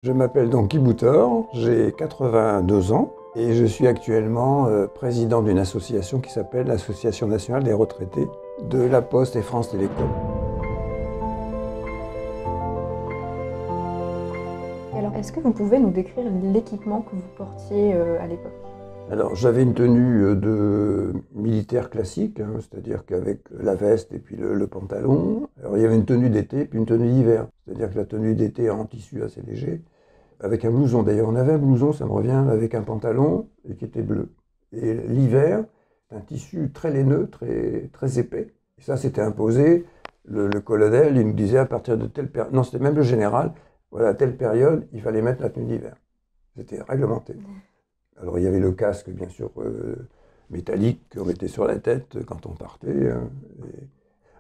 Je m'appelle donc Guy Boutor, j'ai 82 ans et je suis actuellement président d'une association qui s'appelle l'Association nationale des retraités de La Poste et France Télécom. Et alors, est-ce que vous pouvez nous décrire l'équipement que vous portiez à l'époque? Alors j'avais une tenue de militaire classique, c'est-à-dire qu'avec la veste et puis le pantalon. Alors il y avait une tenue d'été puis une tenue d'hiver, c'est-à-dire que la tenue d'été en tissu assez léger, avec un blouson. D'ailleurs on avait un blouson, ça me revient, avec un pantalon et qui était bleu. Et l'hiver, un tissu très laineux, très épais. Et ça c'était imposé. Le colonel, il nous disait à partir de telle période, non c'était même le général, voilà, à telle période, il fallait mettre la tenue d'hiver. C'était réglementé. Alors il y avait le casque, bien sûr, métallique qu'on mettait sur la tête quand on partait.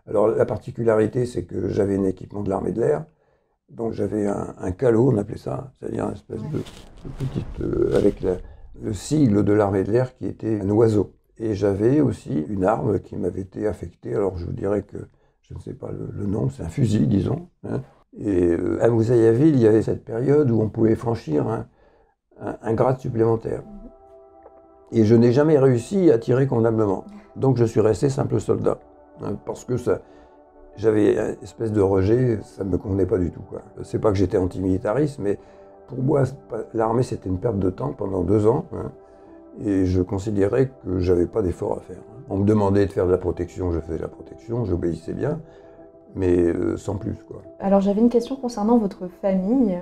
Alors la particularité, c'est que j'avais un équipement de l'armée de l'air. Donc j'avais un calot, on appelait ça, c'est-à-dire une espèce de petite, avec le sigle de l'armée de l'air qui était un oiseau. Et j'avais aussi une arme qui m'avait été affectée, alors je vous dirais que je ne sais pas le nom, c'est un fusil, disons. Et à Mouzaïaville, il y avait cette période où on pouvait franchir un grade supplémentaire. Et je n'ai jamais réussi à tirer convenablement. Donc je suis resté simple soldat. Parce que j'avais une espèce de rejet, ça ne me convenait pas du tout. C'est pas que j'étais antimilitariste, mais pour moi, l'armée c'était une perte de temps pendant 2 ans. Et je considérais que j'avais pas d'effort à faire. On me demandait de faire de la protection, je faisais de la protection, j'obéissais bien, mais sans plus. Alors j'avais une question concernant votre famille.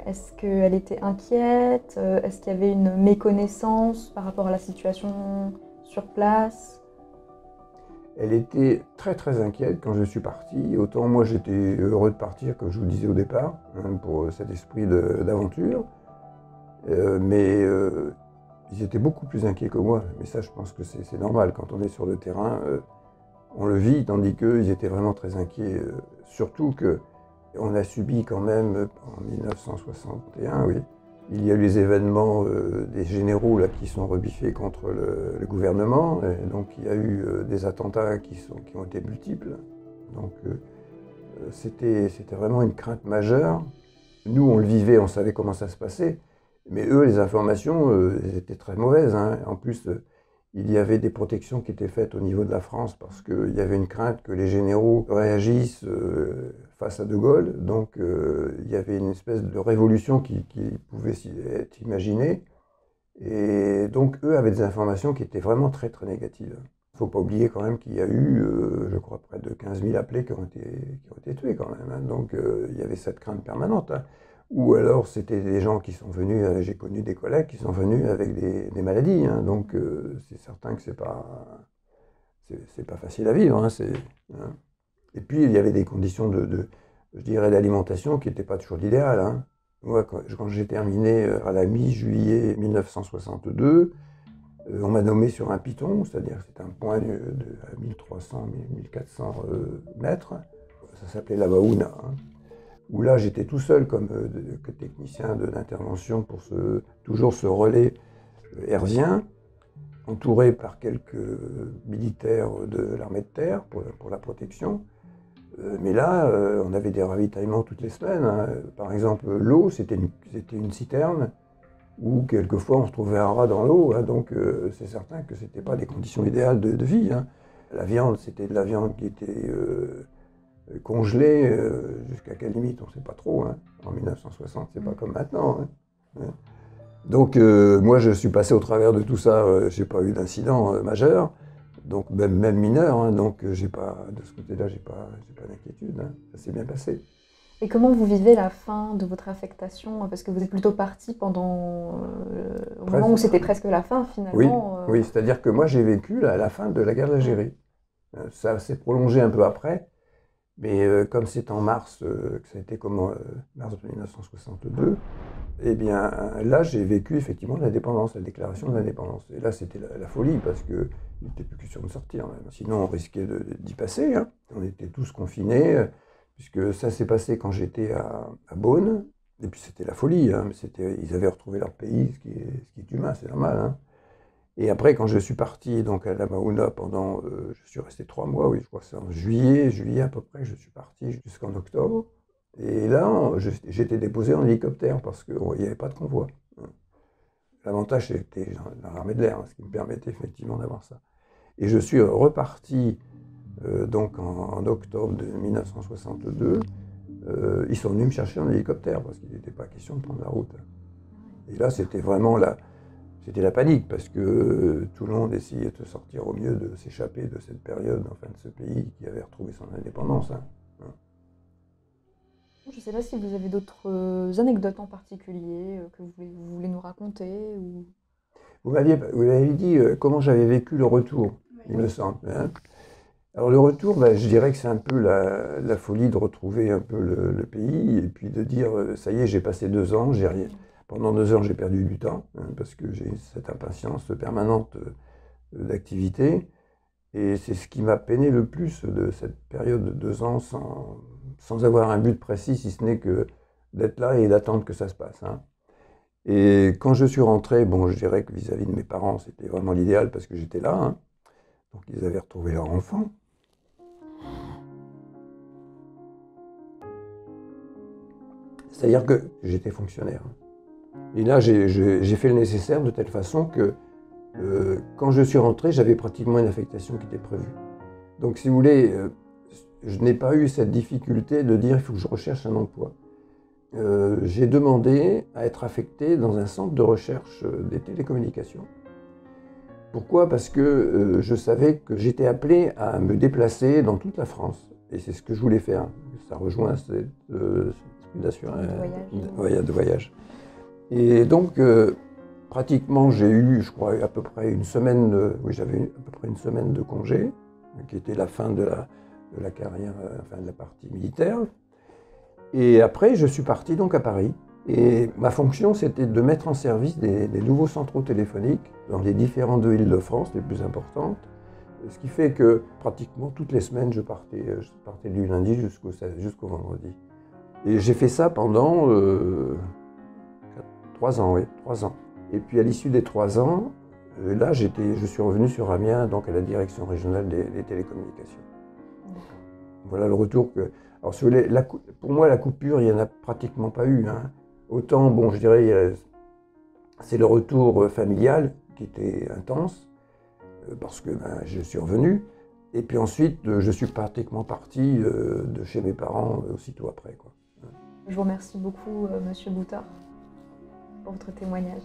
Est-ce qu'elle était inquiète? Est-ce qu'il y avait une méconnaissance par rapport à la situation sur place? Elle était très inquiète quand je suis parti. Autant moi j'étais heureux de partir, comme je vous le disais au départ, pour cet esprit d'aventure. Mais ils étaient beaucoup plus inquiets que moi. Mais ça, je pense que c'est normal. Quand on est sur le terrain, on le vit, tandis qu'eux, ils étaient vraiment très inquiets. Surtout qu'on a subi quand même, en 1961, oui, il y a eu les événements des généraux là, qui sont rebiffés contre le gouvernement. Et donc il y a eu des attentats qui ont été multiples. Donc c'était vraiment une crainte majeure. Nous, on le vivait, on savait comment ça se passait. Mais eux, les informations, elles étaient très mauvaises. En plus, il y avait des protections qui étaient faites au niveau de la France parce qu'il y avait une crainte que les généraux réagissent face à De Gaulle. Donc il y avait une espèce de révolution qui pouvait être imaginée. Et donc eux avaient des informations qui étaient vraiment très négatives. Il ne faut pas oublier quand même qu'il y a eu, je crois, près de 15 000 appelés qui ont été tués quand même. Donc il y avait cette crainte permanente. Ou alors c'était des gens qui sont venus, j'ai connu des collègues qui sont venus avec des maladies. Donc c'est certain que c'est pas facile à vivre. Et puis il y avait des conditions je dirais, d'alimentation qui n'étaient pas toujours l'idéal. Moi, quand j'ai terminé à la mi-juillet 1962, on m'a nommé sur un piton, c'est-à-dire que c'est un point à 1300-1400 mètres. Ça s'appelait la Baouna. Où là, j'étais tout seul comme technicien d'intervention pour toujours ce relais hertzien, entouré par quelques militaires de l'armée de terre pour la protection. Mais là, on avait des ravitaillements toutes les semaines. Par exemple, l'eau, c'était une citerne où quelquefois on se trouvait un rat dans l'eau. Donc c'est certain que ce n'était pas des conditions idéales de vie. La viande, c'était de la viande qui était congelée, jusqu'à quelle limite, on ne sait pas trop. En 1960, c'est pas comme maintenant. Donc moi, je suis passé au travers de tout ça. J'ai pas eu d'incident majeur. Donc même mineur, donc de ce côté-là, j'ai pas d'inquiétude. Ça s'est bien passé. Et comment vous vivez la fin de votre affectation? Parce que vous êtes plutôt parti pendant au moment où c'était presque la fin finalement. Oui, c'est-à-dire que moi j'ai vécu la fin de la guerre d'Algérie. Ça s'est prolongé un peu après, mais comme c'est en mars, que ça a été comme mars 1962, eh bien là j'ai vécu effectivement l'indépendance, la déclaration de l'indépendance. Et là c'était la folie parce qu'il n'était plus question de sortir. Même. Sinon on risquait d'y passer. On était tous confinés, puisque ça s'est passé quand j'étais à Beaune. Et puis c'était la folie. Ils avaient retrouvé leur pays, ce qui est humain, c'est normal. Et après, quand je suis parti donc à la Maouna je suis resté 3 mois, oui, je crois que c'est en juillet à peu près, je suis parti jusqu'en octobre. Et là, j'étais déposé en hélicoptère parce qu'il n'y avait pas de convoi. L'avantage, c'était dans l'armée de l'air, ce qui me permettait effectivement d'avoir ça. Et je suis reparti donc en octobre de 1962. Ils sont venus me chercher en hélicoptère parce qu'il n'était pas question de prendre la route. Et là, c'était vraiment c'était la panique parce que tout le monde essayait de sortir au mieux, de s'échapper de cette période, enfin de ce pays qui avait retrouvé son indépendance. Je ne sais pas si vous avez d'autres anecdotes en particulier que vous voulez nous raconter ou... Vous m'avez dit comment j'avais vécu le retour, il me semble. Hein. Alors le retour, je dirais que c'est un peu la folie de retrouver un peu le pays et puis de dire ça y est, j'ai passé 2 ans, pendant 2 ans j'ai perdu du temps parce que j'ai cette impatience permanente d'activité et c'est ce qui m'a peiné le plus de cette période de 2 ans sans avoir un but précis si ce n'est que d'être là et d'attendre que ça se passe. Hein. Et quand je suis rentré, bon, je dirais que vis-à-vis de mes parents, c'était vraiment l'idéal parce que j'étais là. Hein. Donc ils avaient retrouvé leur enfant. C'est-à-dire que j'étais fonctionnaire. Et là, j'ai fait le nécessaire de telle façon que quand je suis rentré, j'avais pratiquement une affectation qui était prévue. Donc si vous voulez, je n'ai pas eu cette difficulté de dire il faut que je recherche un emploi. J'ai demandé à être affecté dans un centre de recherche des télécommunications. Pourquoi? Parce que je savais que j'étais appelé à me déplacer dans toute la France. Et c'est ce que je voulais faire. Ça rejoint cette de voyage. Et donc, pratiquement, j'ai eu, je crois, à peu près une semaine, j'avais à peu près une semaine de congé, qui était la fin de la carrière, enfin de la partie militaire. Et après, je suis parti donc à Paris. Et ma fonction, c'était de mettre en service des nouveaux centraux téléphoniques dans les différentes villes de France, les plus importantes. Ce qui fait que pratiquement toutes les semaines, je partais du lundi jusqu'au vendredi. Et j'ai fait ça pendant 3 ans, oui, 3 ans. Et puis à l'issue des 3 ans, là, je suis revenu sur Amiens, donc à la direction régionale des télécommunications. Voilà le retour que... Alors, si vous voulez, pour moi, la coupure, il n'y en a pratiquement pas eu. Hein. Autant, bon, je dirais, c'est le retour familial qui était intense, parce que je suis revenu. Et puis ensuite, je suis pratiquement parti de chez mes parents aussitôt après. Quoi. Je vous remercie beaucoup, Monsieur Boutard, pour votre témoignage.